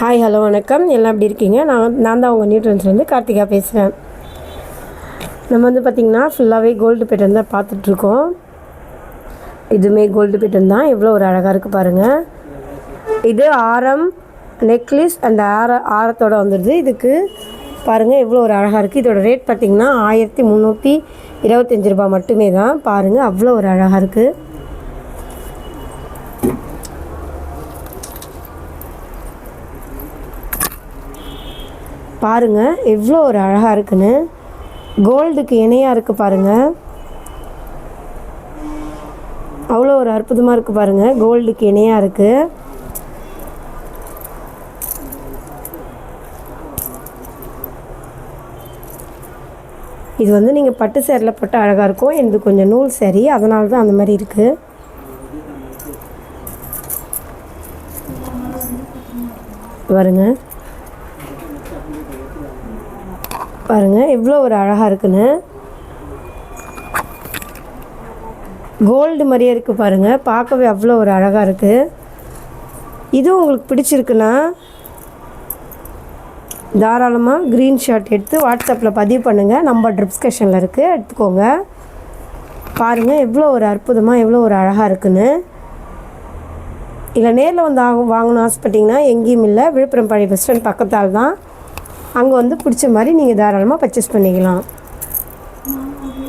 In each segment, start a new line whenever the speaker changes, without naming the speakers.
Hi hello வணக்கம். எல்லாம் எப்படி இருக்கீங்க? நான் தான் உங்கள் நியூட்ரன்ஸ்லேருந்து கார்த்திகா பேசுகிறேன். நம்ம வந்து பார்த்திங்கன்னா ஃபுல்லாகவே கோல்டு பேட்டர்ன் தான் பார்த்துட்ருக்கோம். இதுவுமே கோல்டு பேட்டர்ன் தான். எவ்வளோ ஒரு அழகாக இருக்குது பாருங்கள். இது ஆரம் நெக்லஸ் அந்த ஆரத்தோடு வந்துடுது. இதுக்கு பாருங்கள் எவ்வளோ ஒரு அழகாக இருக்குது. இதோட ரேட் பார்த்திங்கன்னா 1325 ரூபா மட்டுமே தான். பாருங்கள் அவ்வளோ ஒரு அழகாக இருக்குது. பாருங்கள் எவ்வளோ ஒரு அழகாக இருக்குன்னு. கோல்டுக்கு இணையாக இருக்குது பாருங்கள். அவ்வளோ ஒரு அற்புதமாக இருக்குது பாருங்கள். கோல்டுக்கு இணையாக இருக்குது. இது வந்து நீங்கள் பட்டு சேரில் போட்டு அழகாக இருக்கும். இது கொஞ்சம் நூல் சேரி, அதனால தான் அந்த மாதிரி இருக்குது. பாருங்க பாருங்கள் எவ்வளோ ஒரு அழகாக இருக்குன்னு. கோல்டு மாதிரியே இருக்குது பாருங்கள். பார்க்கவே அவ்வளோ ஒரு அழகாக இருக்குது. இதுவும் உங்களுக்கு பிடிச்சிருக்குன்னா தாராளமாக க்ரீன் ஷர்ட் எடுத்து வாட்ஸ்அப்பில் பதிவு பண்ணுங்கள். நம்பர் டிஸ்கிரிப்ஷனில் இருக்குது, எடுத்துக்கோங்க. பாருங்கள் எவ்வளோ ஒரு அற்புதமாக எவ்வளோ ஒரு அழகாக இருக்குன்னு. இல்லை நேரில் வந்து வாங்கணும் ஆசைப்பட்டிங்கன்னா எங்கேயும் இல்லை, விழுப்புரம் பழைய பஸ் ஸ்டாண்ட் பக்கத்தால் தான். அங்கே வந்து பிடிச்ச மாதிரி நீங்கள் தாராளமாக பர்ச்சேஸ் பண்ணிக்கலாம்.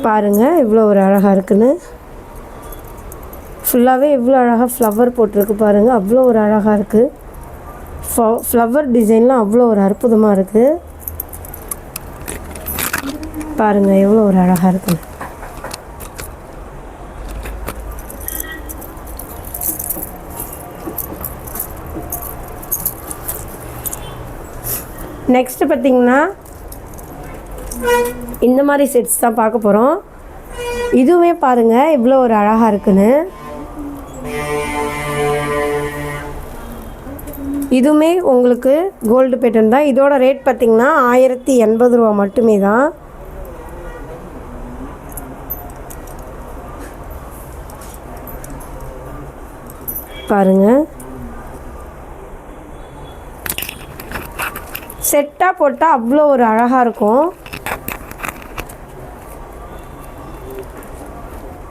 பாருங்கள் எவ்வளோ ஒரு அழகாக இருக்குன்னு. ஃபுல்லாகவே எவ்வளோ அழகாக ஃப்ளவர் போட்டிருக்கு பாருங்கள். அவ்வளோ ஒரு அழகாக இருக்குது. ஃப்ளவர் டிசைன்லாம் அவ்வளோ ஒரு அற்புதமாக இருக்குது. பாருங்கள் எவ்வளோ ஒரு அழகாக இருக்குது. நெக்ஸ்ட்டு பார்த்திங்கன்னா இந்த மாதிரி செட்ஸ் தான் பார்க்க போகிறோம். இதுவுமே பாருங்கள் இவ்வளோ ஒரு அழகாக இருக்குன்னு. இதுவுமே உங்களுக்கு கோல்டு பேட்டர்ன் தான். இதோட ரேட் பார்த்திங்கன்னா 1080 ரூபா மட்டுமே தான். பாருங்கள் செட்டாக போட்டால் அவ்வளோ ஒரு அழகாக இருக்கும்.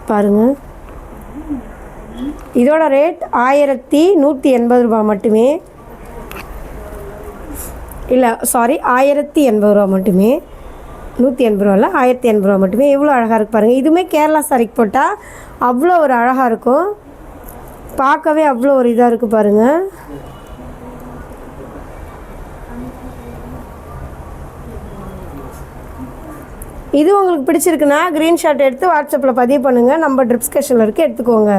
பாருங்கள் இதோட ரேட் 1180 ரூபா மட்டுமே. இல்லை சாரி 1080 ரூபா மட்டுமே. 180 ரூபா இல்லை, 1080 ரூபா மட்டுமே. எவ்வளோ அழகாக இருக்குது பாருங்கள். இதுவுமே கேரளா சாரிக்கு போட்டால் அவ்வளோ ஒரு அழகாக இருக்கும். பார்க்கவே அவ்வளோ ஒரு இதாக இருக்குது பாருங்கள். இது உங்களுக்கு பிடிச்சிருக்குன்னா க்ரீன் ஷர்ட் எடுத்து வாட்ஸ்அப்பில் பதிவு பண்ணுங்கள். நம்பர் டிஸ்கிரிப்ஷனில் இருக்குது, எடுத்துக்கோங்க.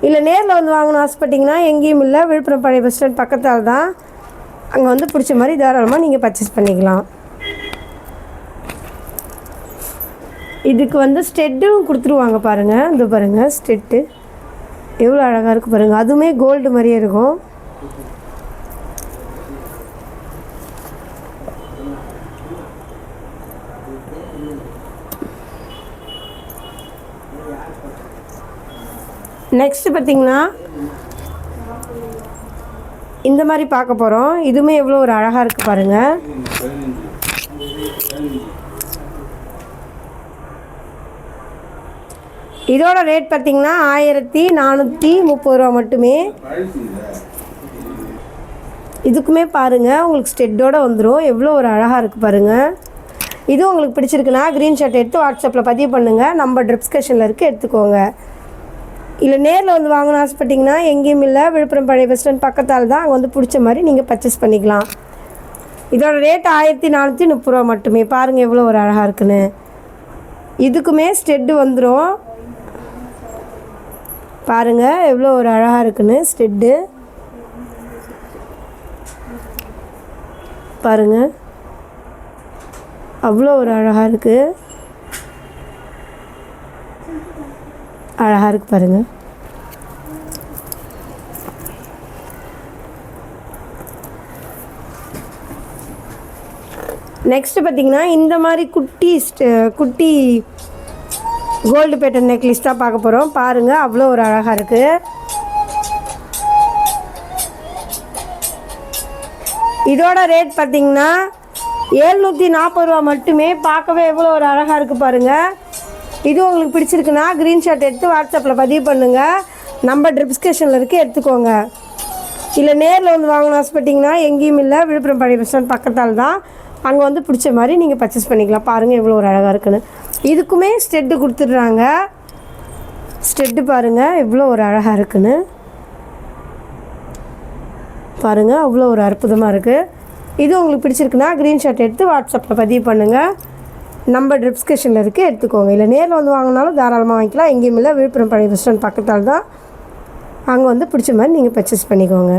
இல்லை நேரில் வந்து வாங்கணும் ஆசைப்பட்டிங்கன்னா எங்கேயும் இல்லை, விழுப்புரம் பழைய பஸ் ஸ்டாண்ட் பக்கத்தால் தான். அங்கே வந்து பிடிச்ச மாதிரி தாராளமாக நீங்கள் பர்ச்சேஸ் பண்ணிக்கலாம். இதுக்கு வந்து ஸ்டெட்டும் கொடுத்துருவாங்க பாருங்கள். இந்த பாருங்கள் ஸ்டெட்டு எவ்வளோ அழகாக இருக்குது பாருங்கள். அதுவுமே கோல்டு மாதிரியே இருக்கும். நெக்ஸ்ட்டு பார்த்திங்கன்னா இந்த மாதிரி பார்க்க போகிறோம். இதுவுமே எவ்வளோ ஒரு அழகாக இருக்குது பாருங்கள். இதோட ரேட் பார்த்திங்கன்னா 1430 ரூபா மட்டுமே. இதுக்குமே பாருங்கள் உங்களுக்கு ஸ்டெட்டோடு வந்துடும். எவ்வளோ ஒரு அழகாக இருக்குது பாருங்கள். இதுவும் உங்களுக்கு பிடிச்சிருக்குன்னா க்ரீன் ஷர்ட் எடுத்து வாட்ஸ்அப்பில் பதிவு பண்ணுங்கள். நம்பர் டிஸ்கிரிப்ஷனில் இருக்குது, எடுத்துக்கோங்க. இல்லை நேரில் வந்து வாங்கணும் ஆசைப்பட்டிங்கன்னா எங்கேயும் இல்லை, விழுப்புரம் பழைய பஸ் ஸ்டாண்ட் பக்கத்தால் தான். அங்கே வந்து பிடிச்ச மாதிரி நீங்கள் பர்ச்சேஸ் பண்ணிக்கலாம். இதோட ரேட் 1430 ரூபா மட்டுமே. பாருங்கள் எவ்வளோ ஒரு அழகாக இருக்குன்னு. இதுக்குமே ஸ்டெட்டு வந்துடும். பாருங்கள் எவ்வளோ ஒரு அழகாக இருக்குன்னு ஸ்டெட்டு. பாருங்கள் அவ்வளோ ஒரு அழகாக இருக்குது. அழகாக இருக்குது பாருங்கள். நெக்ஸ்ட்டு பார்த்திங்கன்னா இந்த மாதிரி குட்டி கோல்டு பேட்டர்ன் நெக்லஸ் தான் பார்க்க போகிறோம். பாருங்கள் அவ்வளோ ஒரு அழகாக இருக்குது. இதோட ரேட் பார்த்திங்கன்னா 740 ரூபா மட்டுமே. பார்க்கவே எவ்வளோ ஒரு அழகாக இருக்குது பாருங்கள். இது உங்களுக்கு பிடிச்சிருக்குன்னா ஸ்க்ரீன்ஷாட் எடுத்து வாட்ஸ்அப்பில் பதிவு பண்ணுங்கள். நம்பர் டிஸ்கிரிப்ஷனில் இருக்குது, எடுத்துக்கோங்க. இல்லை நேரில் வந்து வாங்கணும் ஆசைப்பட்டிங்கன்னா எங்கேயும் இல்லை, விழுப்புரம் பழைய பஸ் ஸ்டாண்ட் பக்கத்தால் தான். அங்கே வந்து பிடிச்ச மாதிரி நீங்கள் பர்ச்சேஸ் பண்ணிக்கலாம். பாருங்கள் எவ்வளோ ஒரு அழகாக இருக்குன்னு. இதுக்குமே ஸ்டெட்டு கொடுத்துட்றாங்க. ஸ்டெட்டு பாருங்கள் எவ்வளோ ஒரு அழகாக இருக்குன்னு பாருங்கள். அவ்வளோ ஒரு அற்புதமாக இருக்குது. இது உங்களுக்கு பிடிச்சிருக்குன்னா ஸ்க்ரீன்ஷாட் எடுத்து வாட்ஸ்அப்பில் பதிவு பண்ணுங்கள். நம்பர் டிஸ்கிரிப்ஷனில் இருக்குது, எடுத்துக்கோங்க. இல்லை நேரில் வந்து வாங்கினாலும் தாராளமாக வாங்கிக்கலாம். எங்கேயும் இல்லை, விழுப்புரம் பழைய பஸ் ஸ்டாண்ட் பக்கத்தால் தான். அங்கே வந்து பிடிச்ச மாதிரி நீங்கள் பர்ச்சேஸ் பண்ணிக்கோங்க.